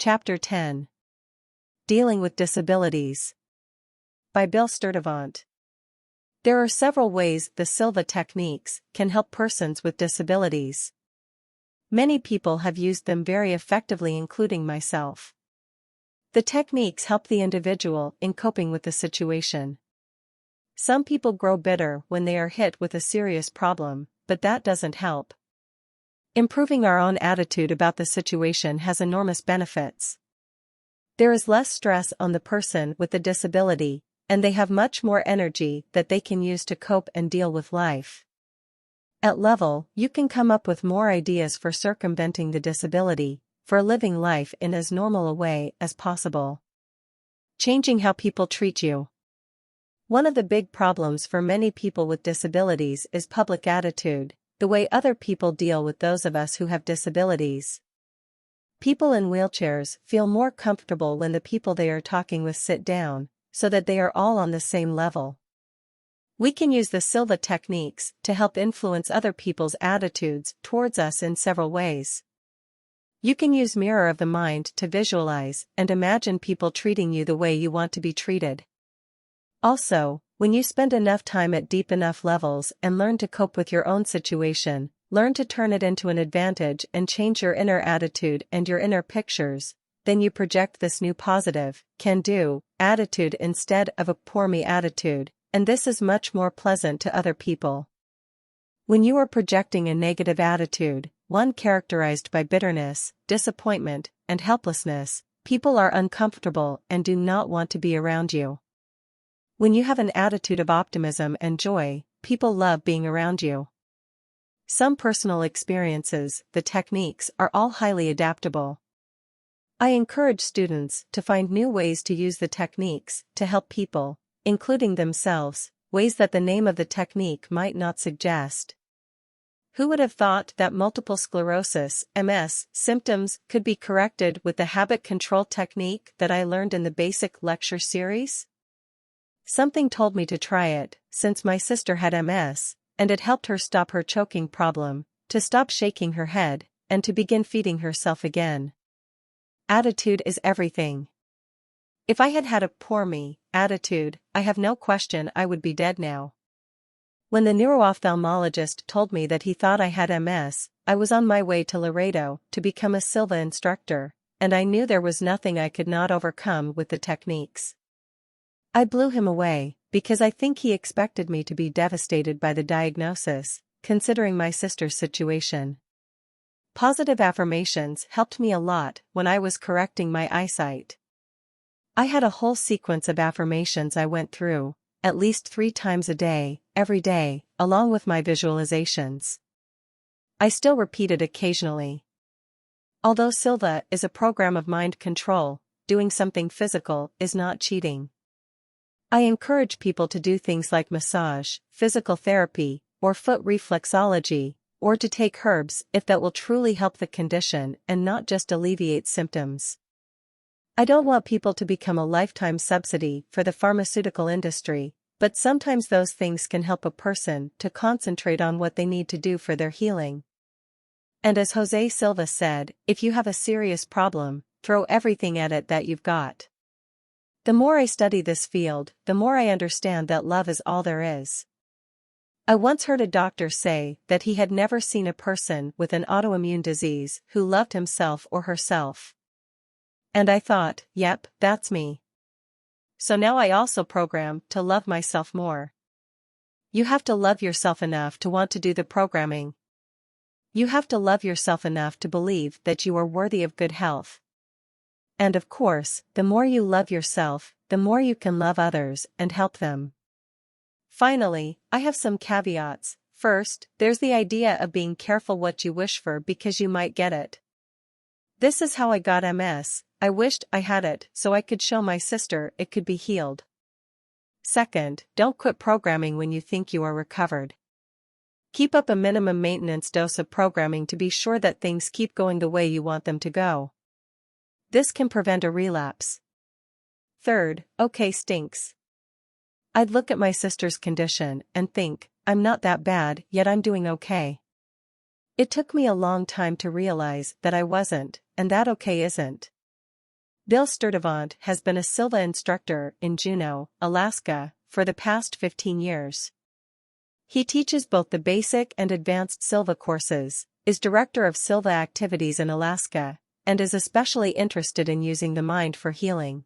Chapter 10. Dealing with Disabilities. By Bill Sturdivant. There are several ways the Silva techniques can help persons with disabilities. Many people have used them very effectively, including myself. The techniques help the individual in coping with the situation. Some people grow bitter when they are hit with a serious problem, but that doesn't help. Improving our own attitude about the situation has enormous benefits. There is less stress on the person with the disability, and they have much more energy that they can use to cope and deal with life. At level, you can come up with more ideas for circumventing the disability, for living life in as normal a way as possible. Changing how people treat you. One of the big problems for many people with disabilities is public attitude, the way other people deal with those of us who have disabilities. People in wheelchairs feel more comfortable when the people they are talking with sit down, so that they are all on the same level. We can use the Silva techniques to help influence other people's attitudes towards us in several ways. You can use mirror of the mind to visualize and imagine people treating you the way you want to be treated. Also, when you spend enough time at deep enough levels and learn to cope with your own situation, learn to turn it into an advantage and change your inner attitude and your inner pictures, then you project this new positive, can-do, attitude instead of a poor-me attitude, and this is much more pleasant to other people. When you are projecting a negative attitude, one characterized by bitterness, disappointment, and helplessness, people are uncomfortable and do not want to be around you. When you have an attitude of optimism and joy, people love being around you. Some personal experiences, the techniques are all highly adaptable. I encourage students to find new ways to use the techniques to help people, including themselves, ways that the name of the technique might not suggest. Who would have thought that multiple sclerosis, MS, symptoms could be corrected with the habit control technique that I learned in the basic lecture series? Something told me to try it, since my sister had MS, and it helped her stop her choking problem, to stop shaking her head, and to begin feeding herself again. Attitude is everything. If I had had a poor-me attitude, I have no question I would be dead now. When the neuro-ophthalmologist told me that he thought I had MS, I was on my way to Laredo to become a Silva instructor, and I knew there was nothing I could not overcome with the techniques. I blew him away, because I think he expected me to be devastated by the diagnosis, considering my sister's situation. Positive affirmations helped me a lot when I was correcting my eyesight. I had a whole sequence of affirmations I went through, at least 3 times a day, every day, along with my visualizations. I still repeat it occasionally. Although Silva is a program of mind control, doing something physical is not cheating. I encourage people to do things like massage, physical therapy, or foot reflexology, or to take herbs if that will truly help the condition and not just alleviate symptoms. I don't want people to become a lifetime subsidy for the pharmaceutical industry, but sometimes those things can help a person to concentrate on what they need to do for their healing. And as Jose Silva said, if you have a serious problem, throw everything at it that you've got. The more I study this field, the more I understand that love is all there is. I once heard a doctor say that he had never seen a person with an autoimmune disease who loved himself or herself. And I thought, yep, that's me. So now I also program to love myself more. You have to love yourself enough to want to do the programming. You have to love yourself enough to believe that you are worthy of good health. And of course, the more you love yourself, the more you can love others and help them. Finally, I have some caveats. First, there's the idea of being careful what you wish for because you might get it. This is how I got MS. I wished I had it so I could show my sister it could be healed. Second, don't quit programming when you think you are recovered. Keep up a minimum maintenance dose of programming to be sure that things keep going the way you want them to go. This can prevent a relapse. Third, okay stinks. I'd look at my sister's condition and think, I'm not that bad, yet I'm doing okay. It took me a long time to realize that I wasn't, and that okay isn't. Bill Sturdivant has been a Silva instructor in Juneau, Alaska, for the past 15 years. He teaches both the basic and advanced Silva courses, is director of Silva activities in Alaska, and is especially interested in using the mind for healing.